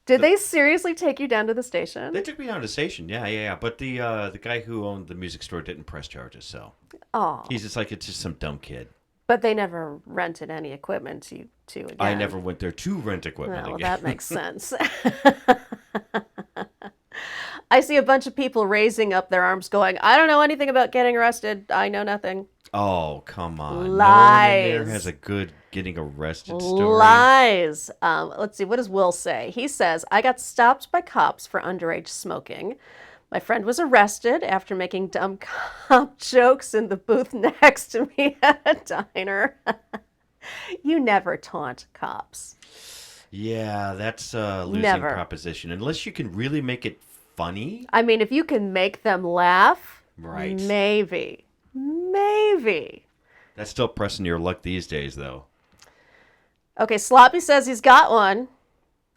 Did they seriously take you down to the station? They took me down to the station, yeah. But the guy who owned the music store didn't press charges, so Oh, he's just like, it's just some dumb kid. but they never rented any equipment to again. I never went there to rent equipment Well, again. that makes sense. I see a bunch of people raising up their arms going, I don't know anything about getting arrested. I know nothing. Oh, come on. Lies. No one in there has a good getting arrested story. Lies. Let's see. What does Will say? He says, I got stopped by cops for underage smoking. My friend was arrested after making dumb cop jokes in the booth next to me at a diner. You never taunt cops. Yeah, that's a losing Never. proposition. Unless you can really make it funny. I mean, if you can make them laugh, Right. maybe. That's still pressing your luck these days, though. Okay, Sloppy says he's got one.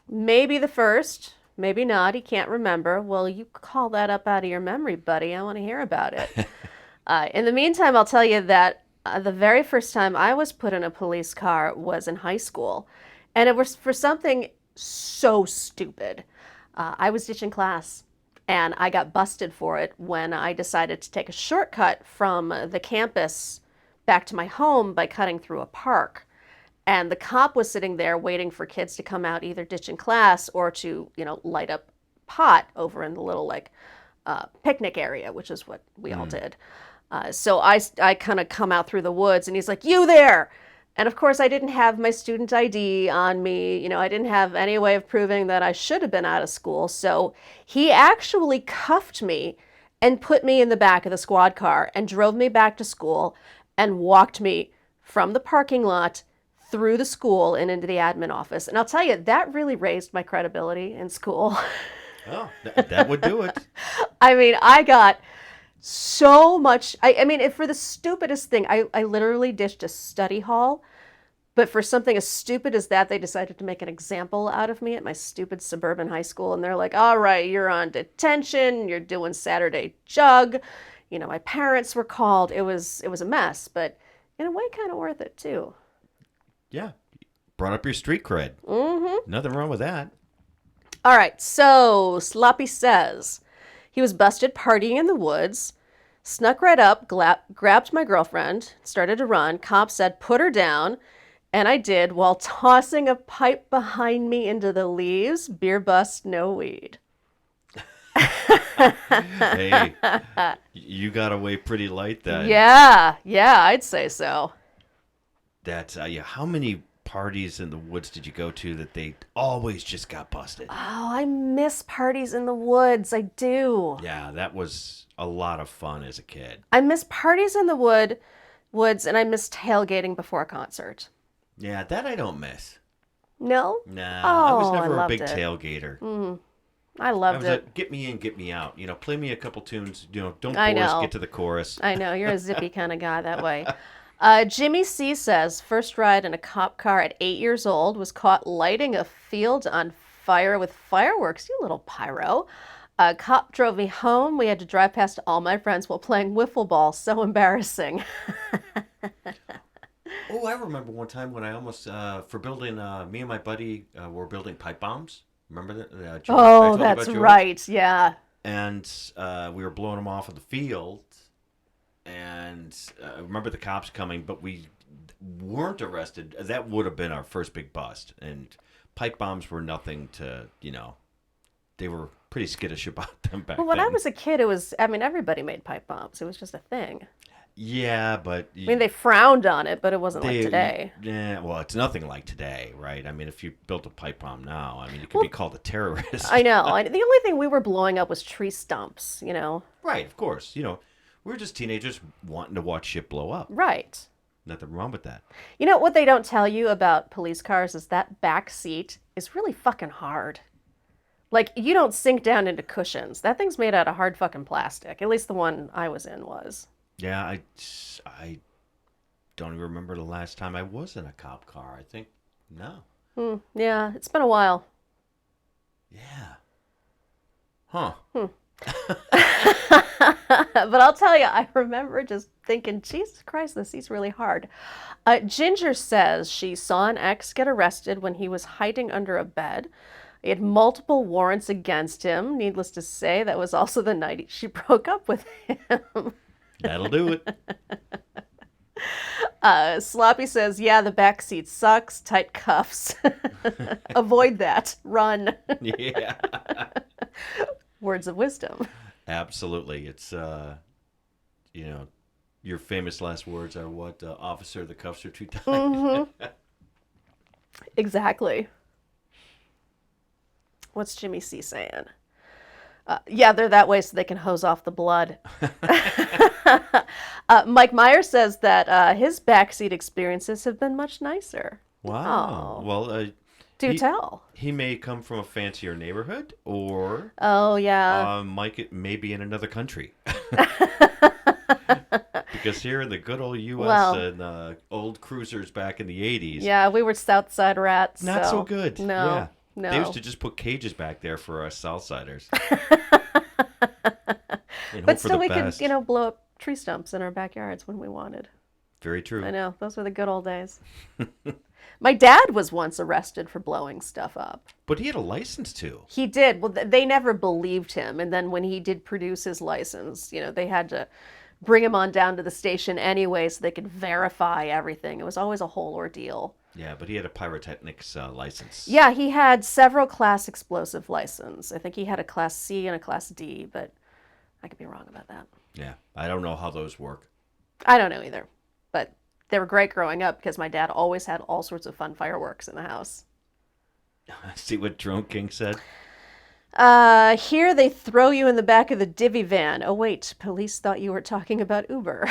Maybe the first, maybe not. He can't remember. Well, you call that up out of your memory, buddy. I want to hear about it. In the meantime, I'll tell you that the very first time I was put in a police car was in high school. And it was for something so stupid. I was ditching class, and I got busted for it when I decided to take a shortcut from the campus back to my home by cutting through a park. And the cop was sitting there waiting for kids to come out, either ditching class or to, light up pot over in the little picnic area, which is what we all did. So I kind of come out through the woods, and he's like, "You there!" And of course, I didn't have my student ID on me. I didn't have any way of proving that I should have been out of school. So he actually cuffed me and put me in the back of the squad car and drove me back to school and walked me from the parking lot through the school and into the admin office. And I'll tell you, that really raised my credibility in school. Oh, that would do it. I mean, I got so much. I mean, for the stupidest thing, I literally ditched a study hall. But for something as stupid as that, they decided to make an example out of me at my stupid suburban high school. And they're like, "All right, you're on detention. You're doing Saturday jug." My parents were called. It was a mess, but in a way, kind of worth it too. Yeah. Brought up your street cred. Mm-hmm. Nothing wrong with that. All right, so Sloppy says he was busted partying in the woods, snuck right up, grabbed my girlfriend, started to run. Cop said, "Put her down." And I did, while tossing a pipe behind me into the leaves. Beer bust, no weed. Hey, you got away pretty light then. Yeah, I'd say so. That's how many parties in the woods did you go to that they always just got busted? Oh, I miss parties in the woods. I do. Yeah, that was a lot of fun as a kid. I miss parties in the woods, and I miss tailgating before a concert. Yeah, that I don't miss. No? Nah, Oh, I was never I a big loved it. tailgater. I loved it. Get me in, get me out. Play me a couple tunes. Don't I force, know. get to the chorus. I know, you're a zippy kind of guy that way. Jimmy C says, first ride in a cop car at 8 years old, was caught lighting a field on fire with fireworks, you little pyro. A cop drove me home. We had to drive past all my friends while playing wiffle ball. So embarrassing. Oh, I remember one time when I almost, for building, me and my buddy were building pipe bombs. Remember that? George? I Oh, told you that's about George? right. Yeah. And we were blowing them off of the field. And I remember the cops coming, but we weren't arrested. That would have been our first big bust. And pipe bombs were nothing to, they were pretty skittish about them back Well, when then. I was a kid, everybody made pipe bombs. It was just a thing. Yeah, but... I mean, they frowned on it, but it wasn't like today. Yeah, well, it's nothing like today, right? I mean, if you built a pipe bomb now, you could be called a terrorist. I know. The only thing we were blowing up was tree stumps, Right, of course. We were just teenagers wanting to watch shit blow up. Right. Nothing wrong with that. What they don't tell you about police cars is that back seat is really fucking hard. Like, you don't sink down into cushions. That thing's made out of hard fucking plastic. At least the one I was in was. Yeah, I don't even remember the last time I was in a cop car. I think, no. Yeah, it's been a while. Yeah. Huh. But I'll tell you, I remember just thinking, Jesus Christ, this seat's really hard. Ginger says she saw an ex get arrested when he was hiding under a bed. He had multiple warrants against him. Needless to say, that was also the night she broke up with him. That'll do it. Sloppy says, yeah, the back seat sucks. Tight cuffs. Avoid that. Run. Yeah. Words of wisdom. Absolutely. It's, your famous last words are what? Officer, the cuffs are too tight. Mm-hmm. Exactly. What's Jimmy C saying? Yeah, they're that way so they can hose off the blood. Mike Meyer says that his backseat experiences have been much nicer. Wow. Oh. Well, Do tell. He may come from a fancier neighborhood, or Oh, yeah. Mike may be in another country. because here in the good old U.S. Well, and old cruisers back in the 80s, yeah, we were Southside rats. not so good. No, Yeah. They used no. to just put cages back there for us Southsiders and But hope for still, the we best. could, blow up tree stumps in our backyards when we wanted. Very true. I know, those were the good old days. My dad was once arrested for blowing stuff up. But he had a license to. He did. Well, they never believed him. And then when he did produce his license, they had to bring him on down to the station anyway so they could verify everything. It was always a whole ordeal. Yeah, but he had a pyrotechnics license. Yeah, he had several class explosive license. I think he had a class C and a class D, but I could be wrong about that. Yeah, I don't know how those work. I don't know either. But they were great growing up because my dad always had all sorts of fun fireworks in the house. See what Drone King said? Here they throw you in the back of the divvy van. Oh, wait, police thought you were talking about Uber.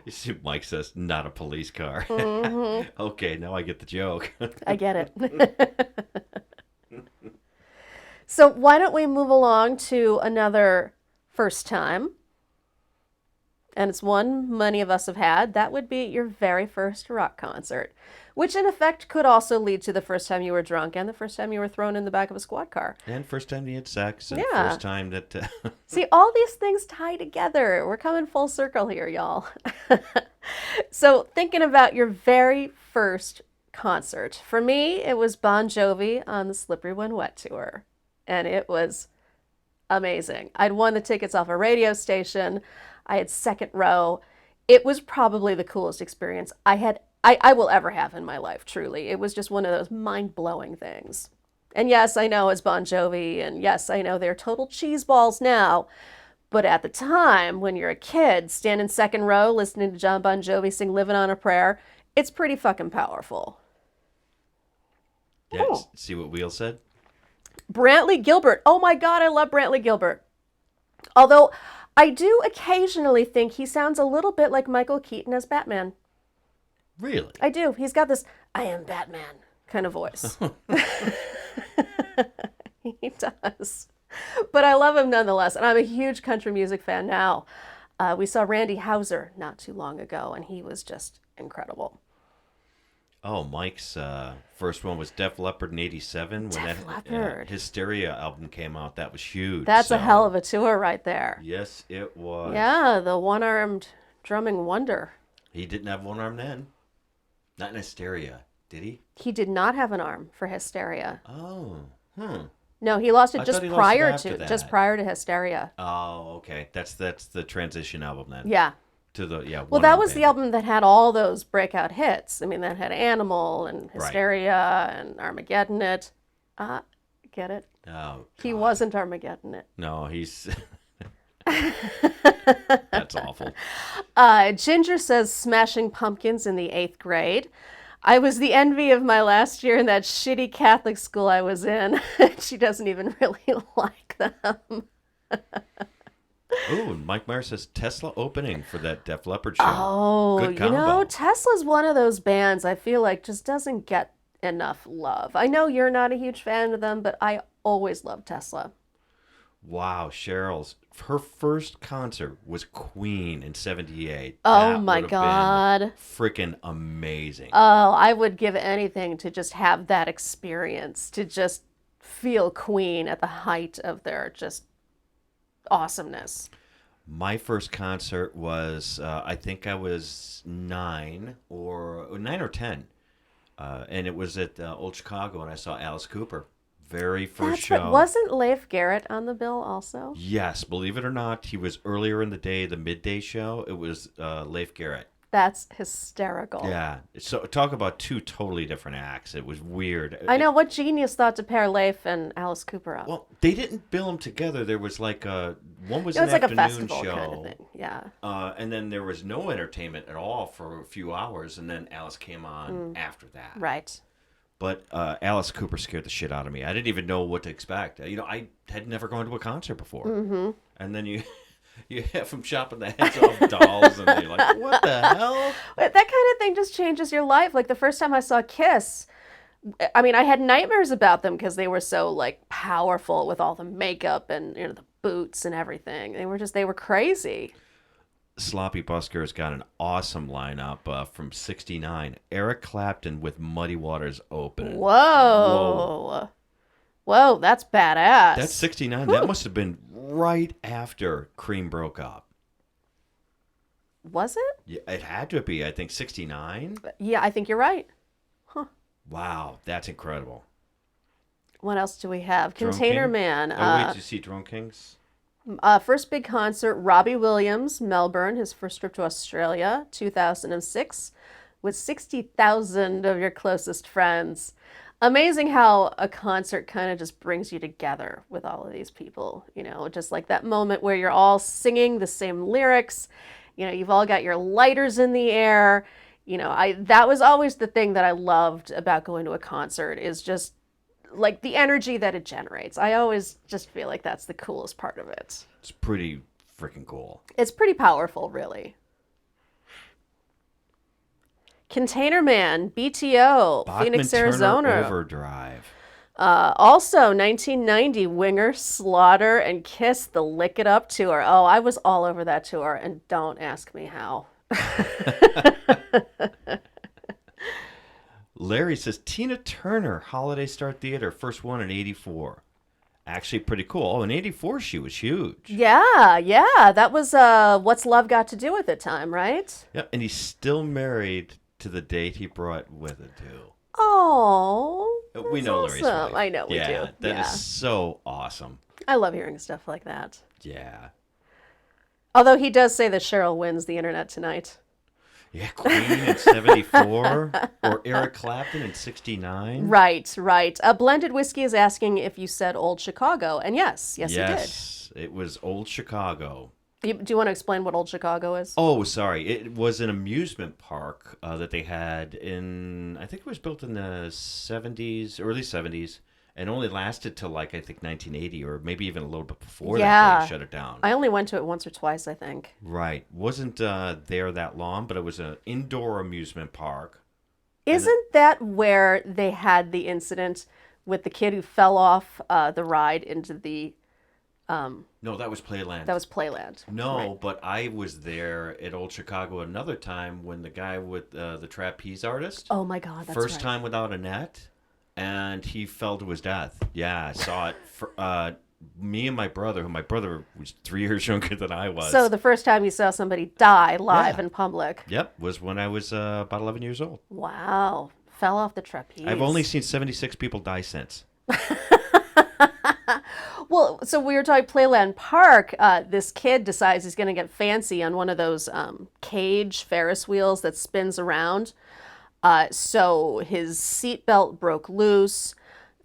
You see, Mike says, not a police car. Mm-hmm. Okay, now I get the joke. I get it. So why don't we move along to another first time? And it's one many of us have had. That would be your very first rock concert, which in effect could also lead to the first time you were drunk and the first time you were thrown in the back of a squad car. And first time you had sex, and Yeah. first time that... See, all these things tie together. We're coming full circle here, y'all. So thinking about your very first concert. For me, it was Bon Jovi on the Slippery When Wet tour. And it was amazing. I'd won the tickets off a radio station. I had second row. It was probably the coolest experience I will ever have in my life, truly. It was just one of those mind-blowing things. And yes, I know it's Bon Jovi, and yes, I know they're total cheeseballs now, but at the time, when you're a kid, standing second row, listening to John Bon Jovi sing Living on a Prayer, it's pretty fucking powerful. Yeah, Oh. see what Wheel said? Brantley Gilbert. Oh my God, I love Brantley Gilbert. Although I do occasionally think he sounds a little bit like Michael Keaton as Batman. Really? I do. He's got this "I am Batman" kind of voice. He does. But I love him nonetheless. And I'm a huge country music fan now. We saw Randy Houser not too long ago, and he was just incredible. Oh, Mike's first one was Def Leppard in '87 when Def Leppard. Hysteria album came out. That was huge. That's So, a hell of a tour right there. Yes, it was. Yeah, the one-armed drumming wonder. He didn't have one arm then. Not in Hysteria, did he? He did not have an arm for Hysteria. Oh, No, he lost it I just thought he lost it prior after to that. just prior to Hysteria. Oh, okay. That's the transition album then. Yeah. To the Well, that was the album that had all those breakout hits. I mean, that had Animal and Hysteria and Armageddon It. Get it? Oh, He God. wasn't Armageddon It. No, he's. That's awful. Ginger says Smashing Pumpkins in the 8th grade. I was the envy of my last year in that shitty Catholic school I was in. She doesn't even really like them. Ooh, and Mike Meyer says Tesla opening for that Def Leppard show. Oh, Good combo. Tesla's one of those bands I feel like just doesn't get enough love. I know you're not a huge fan of them, but I always loved Tesla. Wow, her first concert was Queen in '78. Oh my God. Freaking amazing. Oh, I would give anything to just have that experience, to just feel Queen at the height of their just awesomeness. My first concert was, I think I was 9 or 10. And it was at Old Chicago, and I saw Alice Cooper. Very first show. Right. Wasn't Leif Garrett on the bill also? Yes, believe it or not, he was earlier in the day, the midday show. It was Leif Garrett. That's hysterical. Yeah. So talk about two totally different acts. It was weird. I know. What genius thought to pair Leif and Alice Cooper up? Well, they didn't bill them together. There was like one was it an was like a afternoon festival show, kind of thing. Yeah. And then there was no entertainment at all for a few hours, and then Alice came on after that. Right. But Alice Cooper scared the shit out of me. I didn't even know what to expect. I had never gone to a concert before. Mm-hmm. And then you have them chopping the heads off dolls, and you're like, what the hell? But that kind of thing just changes your life. Like the first time I saw Kiss, I mean, I had nightmares about them because they were so like powerful with all the makeup and the boots and everything. They were crazy. Sloppy Busker's got an awesome lineup from '69. Eric Clapton with Muddy Waters opening. Whoa. Whoa, that's badass. That's '69. That must have been right after Cream broke up. Was it? Yeah, it had to be. I think '69. Yeah, I think you're right. Wow, that's incredible. What else do we have? Drone Container King? Man. Oh, wait, did you see Drone Kings? First big concert, Robbie Williams, Melbourne, his first trip to Australia, 2006, with 60,000 of your closest friends. Amazing how a concert kind of just brings you together with all of these people, just like that moment where you're all singing the same lyrics, you've all got your lighters in the air. That was always the thing that I loved about going to a concert is just like the energy that it generates. I always just feel like that's the coolest part of it. It's pretty freaking cool. It's pretty powerful, really. Container Man, BTO, Bachman Phoenix, Turner Arizona. Overdrive. Also, 1990, Winger, Slaughter, and Kiss, the Lick It Up tour. Oh, I was all over that tour, and don't ask me how. Larry says Tina Turner, Holiday Star Theater, first one in '84. Actually, pretty cool. Oh, in '84 she was huge. Yeah. That was What's Love Got to Do with It time, right? Yeah, and he's still married to the date he brought with it too. Oh, We know Larry's wife. I know we do. Yeah, that is so awesome. I love hearing stuff like that. Yeah. Although he does say that Cheryl wins the internet tonight. Yeah, Queen in '74 or Eric Clapton in '69. Right. Blended Whiskey is asking if you said Old Chicago, and yes, he did. Yes, it was Old Chicago. Do you want to explain what Old Chicago is? Oh, sorry. It was an amusement park that they had I think it was built in the '70s, early '70s, and only lasted till I think 1980 or maybe even a little bit before that they shut it down. I only went to it once or twice, I think. Right. Wasn't there that long, but it was an indoor amusement park. Isn't that where they had the incident with the kid who fell off the ride into the... No, that was Playland. That was Playland. No, right. But I was there at Old Chicago another time when the guy with the trapeze artist. Oh my God, that's first right. time without a net, and he fell to his death. Yeah, I saw it. Me and my brother, my brother was 3 years younger than I was. So the first time you saw somebody die live in public. Yep, was when I was about 11 years old. Wow, fell off the trapeze. I've only seen 76 people die since. Well, so we were talking Playland Park. This kid decides he's going to get fancy on one of those cage Ferris wheels that spins around. So his seatbelt broke loose.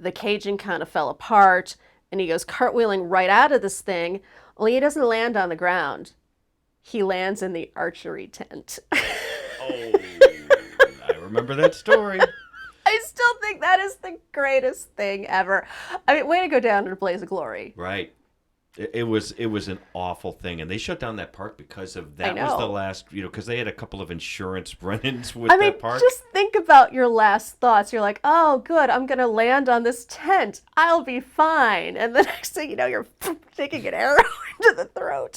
The caging kind of fell apart. And he goes cartwheeling right out of this thing. Only he doesn't land on the ground. He lands in the archery tent. Oh, I remember that story. I still think that is the greatest thing ever. I mean, way to go down in a blaze of glory. Right. It was an awful thing, and they shut down that park because of that. Was the last, because they had a couple of insurance run-ins with that park. Just think about your last thoughts. You're like, oh, good, I'm gonna land on this tent. I'll be fine. And the next thing you know, you're taking an arrow into the throat.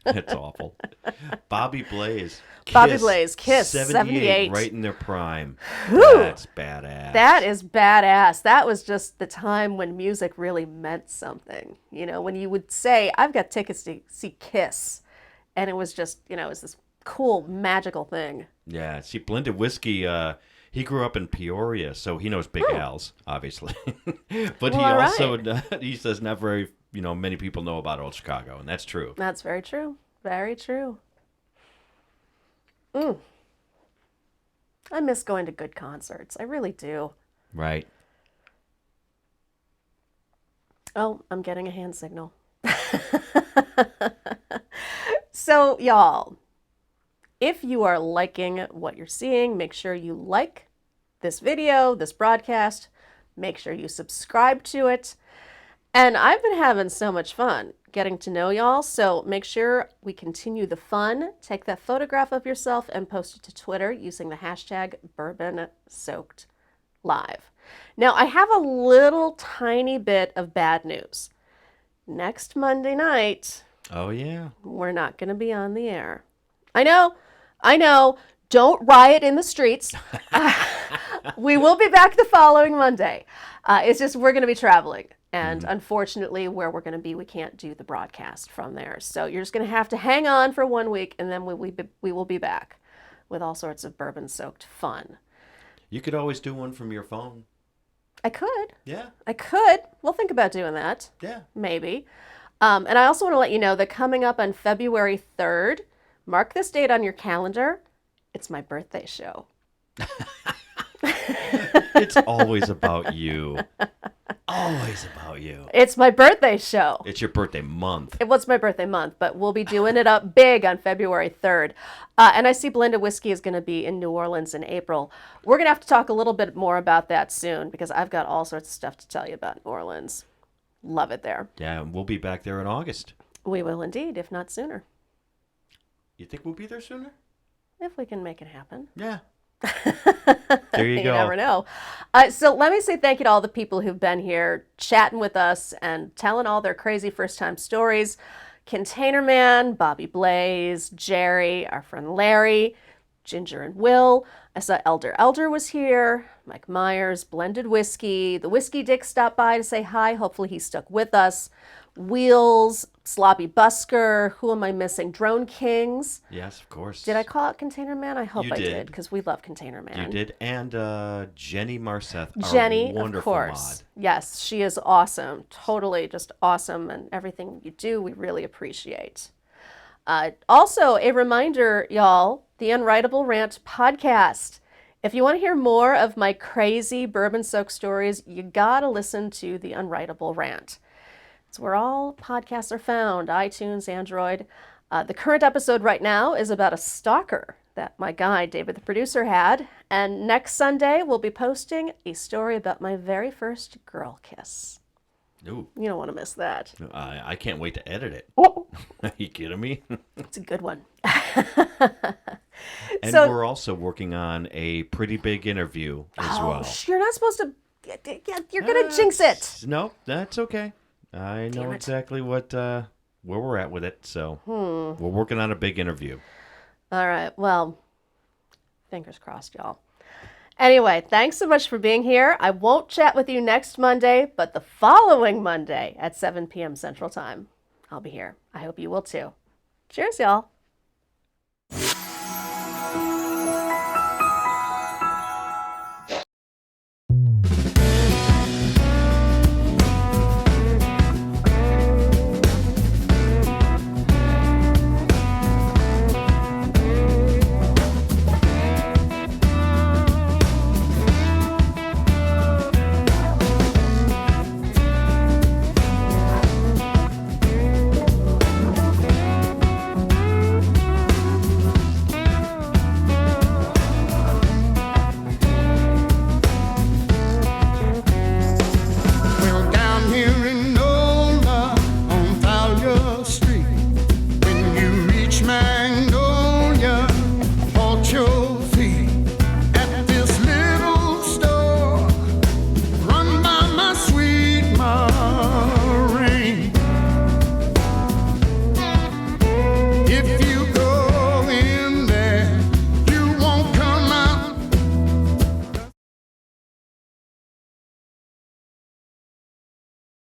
That's awful. Bobby Blaze. Kiss, 78. Right in their prime. Whew. That's badass. That is badass. That was just the time when music really meant something. When you would say, I've got tickets to see Kiss. And it was just, it was this cool, magical thing. Yeah. See, Blended Whiskey, he grew up in Peoria, so he knows Big Al's, obviously. But he says not very, many people know about Old Chicago, and that's true. That's very true. Very true. I miss going to good concerts. I really do. Right. Oh, I'm getting a hand signal. So, y'all, if you are liking what you're seeing, make sure you like this video, this broadcast. Make sure you subscribe to it. And I've been having so much fun getting to know y'all, so make sure we continue the fun. Take that photograph of yourself and post it to Twitter using the hashtag BourbonSoakedLive. Now, I have a little tiny bit of bad news. next Monday night, Oh, yeah. we're not going to be on the air. I know. Don't riot in the streets. We will be back the following Monday. It's just we're going to be traveling. And unfortunately, where we're going to be, we can't do the broadcast from there. So you're just going to have to hang on for 1 week, and then we will be back with all sorts of bourbon-soaked fun. You could always do one from your phone. I could. Yeah. I could. We'll think about doing that. Yeah. Maybe. And I also want to let you know that coming up on February 3rd, mark this date on your calendar, it's my birthday show. It's always about you. Always about you. It's my birthday show. It's your birthday month. It was my birthday month, but we'll be doing it up big on February 3rd. And I see Belinda Whiskey is going to be in New Orleans in April. We're going to have to talk a little bit more about that soon because I've got all sorts of stuff to tell you about New Orleans. Love it there. Yeah, and we'll be back there in August. We will indeed, if not sooner. You think we'll be there sooner? If we can make it happen. Yeah. There you go. You never know. So let me say thank you to all the people who've been here chatting with us and telling all their crazy first-time stories. Container Man, Bobby Blaze, Jerry, our friend Larry, Ginger and Will. I saw Elder was here. Mike Myers, Blended Whiskey. The Whiskey Dick stopped by to say hi. Hopefully he stuck with us. Wheels, Sloppy Busker. Who am I missing? Drone Kings. Yes, of course. Did I call it Container Man? I hope You I did. did, because we love Container Man. You did. And Jenny Marceth, Jenny, our wonderful of course. mod. Yes, she is awesome. Totally just awesome. And everything you do, we really appreciate. Also, a reminder, y'all, the Unwritable Rant podcast. If you want to hear more of my crazy bourbon-soaked stories, you gotta listen to the Unwritable Rant. It's where all podcasts are found, iTunes, Android. The current episode right now is about a stalker that my guy, David the producer, had. And next Sunday, we'll be posting a story about my very first girl kiss. Ooh, You don't want to miss that. I can't wait to edit it. Oh, Are you kidding me? it's a good one. And So- we're also working on a pretty big interview as well. You're not supposed to. You're going to jinx it. No, that's okay. I know Damn it. exactly what where we're at with it. So we're working on a big interview. All right. Well, fingers crossed, y'all. Anyway, thanks so much for being here. I won't chat with you next Monday, but the following Monday at 7 p.m. Central Time, I'll be here. I hope you will too. Cheers, y'all. Well, down here in Nola on Fowler Street, when you reach Magnolia, halt your feet at this little store run by my sweet Maureen. If you